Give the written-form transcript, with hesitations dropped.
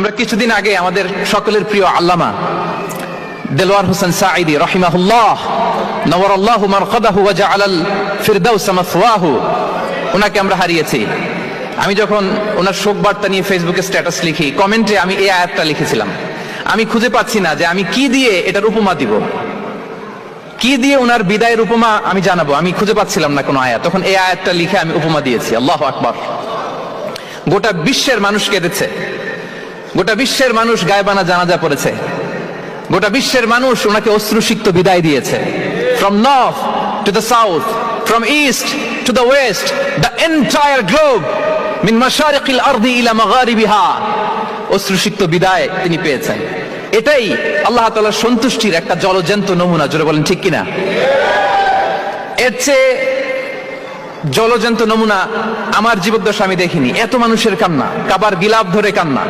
আমরা কিছুদিন আগে আমাদের সকলের প্রিয় আল্লামা দেলোয়ার হোসেন সাঈদী রাহিমাহুল্লাহ নওয়ারাল্লাহু মারকাদাহু ওয়া জাআলাল ফিরদাউস মাসওয়াহু, ওনাকে আমরা হারিয়েছি। আমি যখন ওনার শোক বার্তা নিয়ে ফেসবুকে স্ট্যাটাস লিখি, কমেন্টে আমি এই আয়াতটা লিখেছিলাম। আমি খুঁজে পাচ্ছি না যে আমি কি দিয়ে এটার উপমা দিব, কি দিয়ে ওনার বিদায়ের উপমা আমি জানাবো। আমি খুঁজে পাচ্ছিলাম না কোনো আয়াত, তখন এই আয়াতটা লিখে আমি উপমা দিয়েছি। আল্লাহু আকবার। গোটা বিশ্বের মানুষ কেঁদেছে, গোটা বিশ্বের মানুষ গায়বানা জানাজা পড়েছে, গোটা বিশ্বের মানুষ ওনাকে অশ্রুসিক্ত বিদায় দিয়েছে। From north to the south, from east to the west, the entire globe, min mashariqil ardi ila magharibiha, অশ্রুসিক্ত বিদায় তিনি পেয়েছেন। এটাই আল্লাহ তাআলার সন্তুষ্টির একটা জলজ্যান্ত নমুনা। জোরে বলেন ঠিক কিনা? এর চেয়ে জলজ্যান্ত নমুনা আমার জীবদ্দশা আমি দেখিনি। এত মানুষের কান্না, কাবার গিলাফ ধরে কান্না।